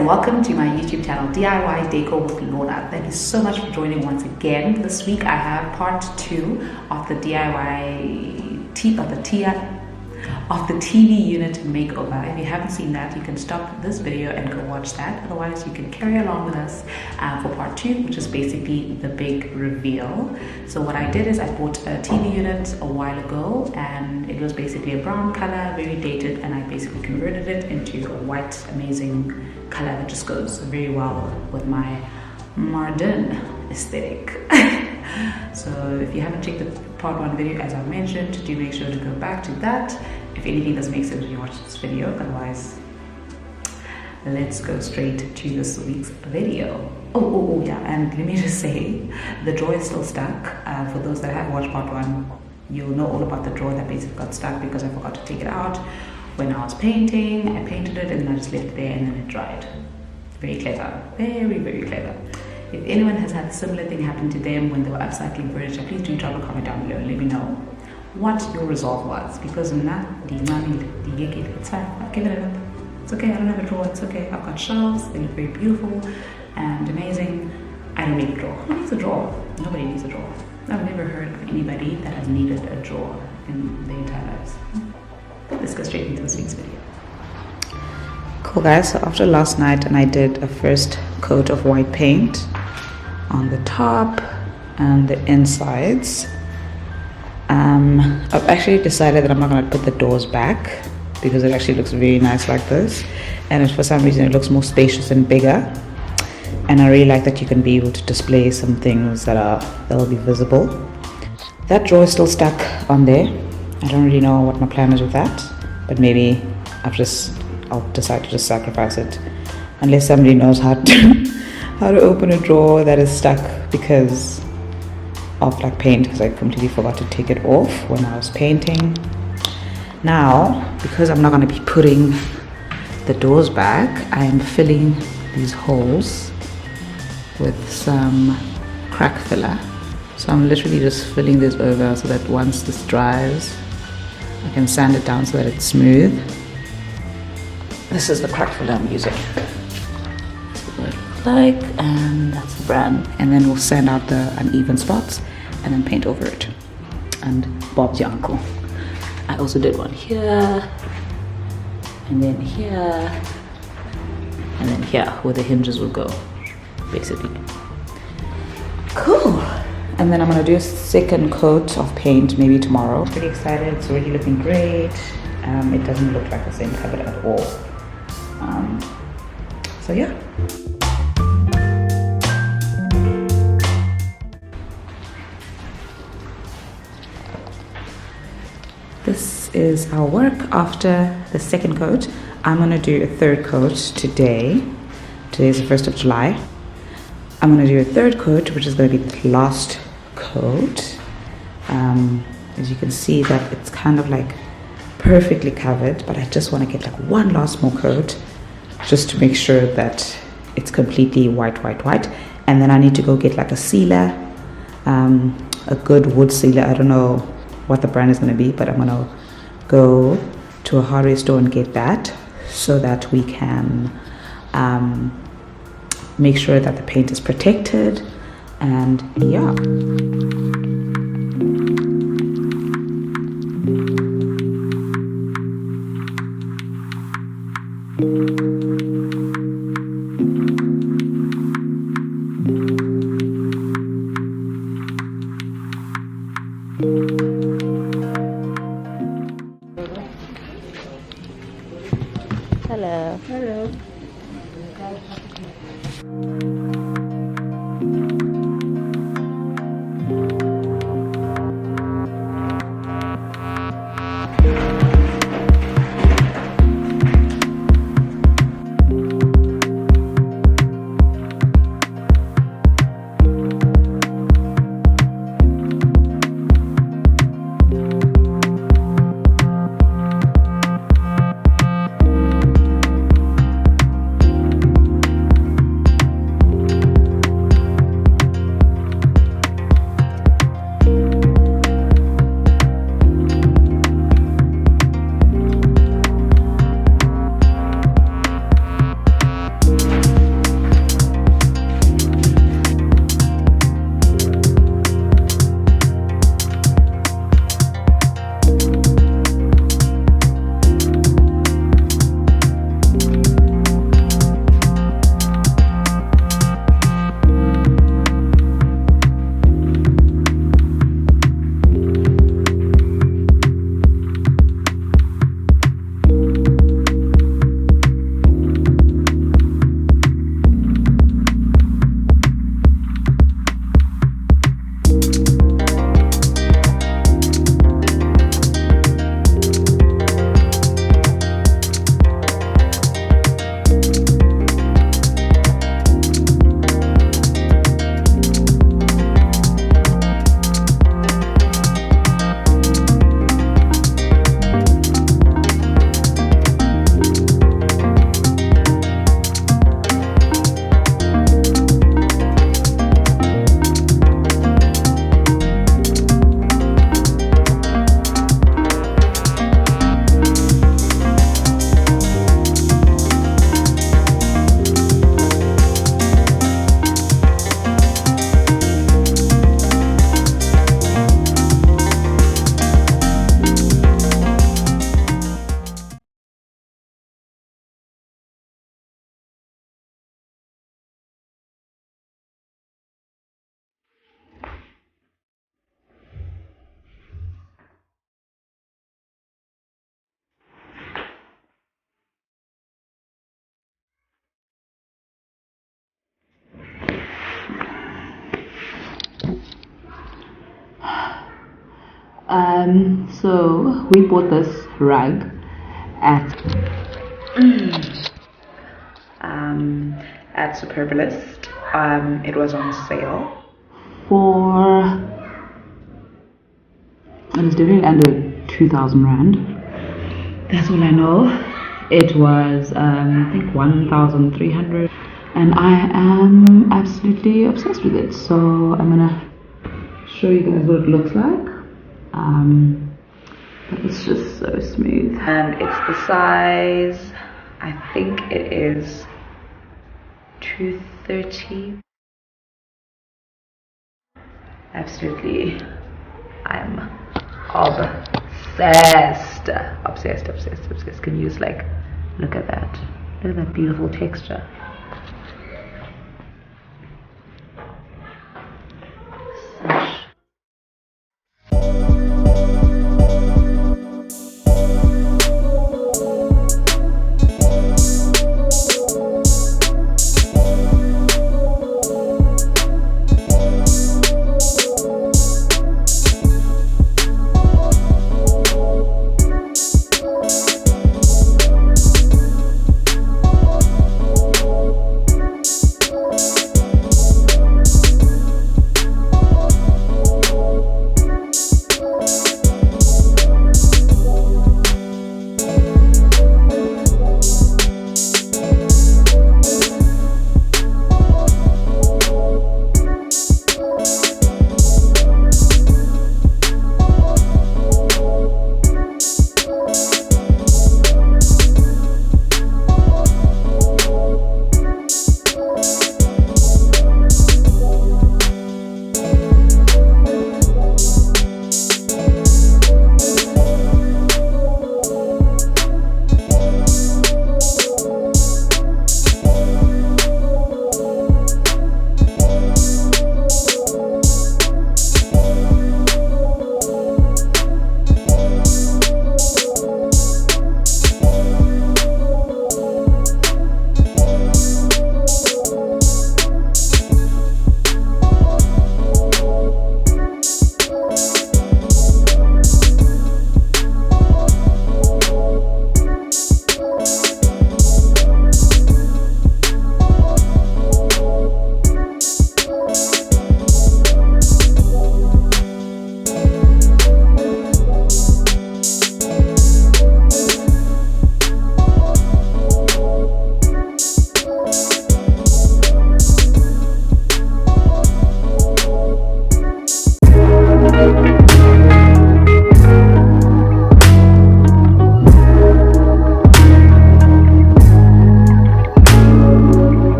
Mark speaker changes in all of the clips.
Speaker 1: and welcome to my YouTube channel, DIY Deco with Lorna. Thank you so much for joining once again. This week I have part 2 of the of the TV unit makeover. If you haven't seen that, you can stop this video and go watch that. Otherwise, you can carry along with us for part 2, which is basically the big reveal. So what I did is I bought a TV unit a while ago, and it was basically a brown color, very dated, and I basically converted it into a white, amazing color that just goes very well with my modern aesthetic. So if you haven't checked the part 1 video, as I mentioned, do make sure to go back to that. If anything doesn't make sense when you watch this video, otherwise let's go straight to this week's video. Oh yeah, and let me just say, the drawer is still stuck. For those that have watched part 1, you'll know all about the drawer that basically got stuck because I forgot to take it out when I was painting. I painted it and I just left it there and then it dried. Very clever, very, very clever. If anyone has had a similar thing happen to them when they were upcycling furniture, please do drop a comment down below and let me know what your resolve was. Because it's fine, I'll give it up. It's okay, I don't have a drawer, it's okay. I've got shelves, they look very beautiful and amazing. I don't need a drawer. Who needs a drawer? Nobody needs a drawer. I've never heard of anybody that has needed a drawer in their entire lives. Let's go straight into this week's video. Cool guys, so after last night, and I did a first coat of white paint on the top and the insides. I've actually decided that I'm not going to put the doors back because it actually looks very nice like this, and for some reason it looks more spacious and bigger, and I really like that you can be able to display some things that will be visible. That drawer is still stuck on there. I don't really know what my plan is with that, but maybe I'll decide to just sacrifice it unless somebody knows how to open a drawer that is stuck because of like paint, because I completely forgot to take it off when I was painting. Now, because I'm not going to be putting the doors back, I am filling these holes with some crack filler. So I'm literally just filling this over so that once this dries, I can sand it down so that it's smooth. This is the crack filler I'm using. That's what it looks like, and that's the brand. And then we'll sand out the uneven spots and then paint over it. And Bob's your uncle. I also did one here, and then here, and then here, where the hinges will go, basically. Cool. And then I'm gonna do a second coat of paint maybe tomorrow. Pretty excited, it's already looking great. It doesn't look like the same cupboard at all. So yeah. This is our work after the second coat. I'm gonna do a third coat today. Today is the 1st of July. I'm gonna do a third coat, which is gonna be the last coat. As you can see that it's kind of like perfectly covered, but I just want to get like one last more coat just to make sure that it's completely white. And then I need to go get like a sealer, a good wood sealer. I don't know what the brand is going to be, but I'm going to go to a hardware store and get that so that we can make sure that the paint is protected. And yeah.
Speaker 2: Hello. Hello.
Speaker 1: So we bought this rug at Superbalist. It was on sale for, it was definitely under 2,000 rand. That's all I know. It was I think 1,300, and I am absolutely obsessed with it. So I'm gonna show you guys what it looks like. But it's just so smooth, and it's the size, I think it is 230. Absolutely, I'm obsessed. Can you just like look at that? Look at that beautiful texture.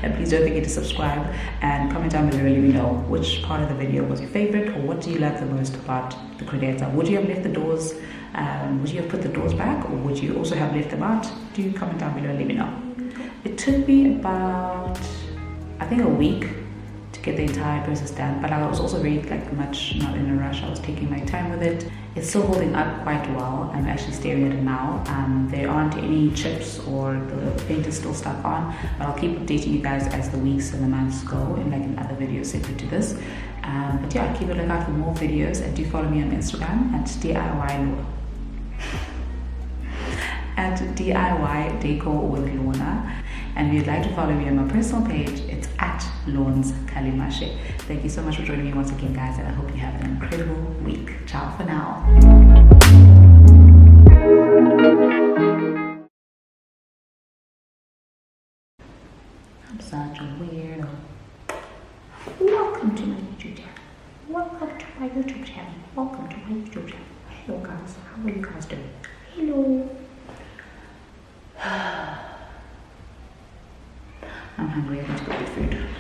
Speaker 1: And please don't forget to subscribe and comment down below. Let me know which part of the video was your favorite, or what do you like the most about the Creator. Would you have left the doors, would you have put the doors back, or would you also have left them out? Do comment down below and let me know. It took me about, I think, a week to get the entire process done, but I was also very much not in a rush. I was taking my time with it. It's still holding up quite well. I'm actually staring at it now. There aren't any chips, or the paint is still stuck on, but I'll keep updating you guys as the weeks and the months go in other videos separate to this. But yeah, keep a lookout for more videos, and do follow me on Instagram at DIY at DIY Decor with Lorna. And if you'd like to follow me on my personal page, it's at Lawns Kalimashe. Thank you so much for joining me once again, guys, and I hope you have an incredible week. Ciao for now. I'm such a weirdo. Welcome to my YouTube channel. Welcome to my YouTube channel. Welcome to my YouTube channel. Hello guys, how are you guys doing? Hello. I'm hungry, I need to go get food.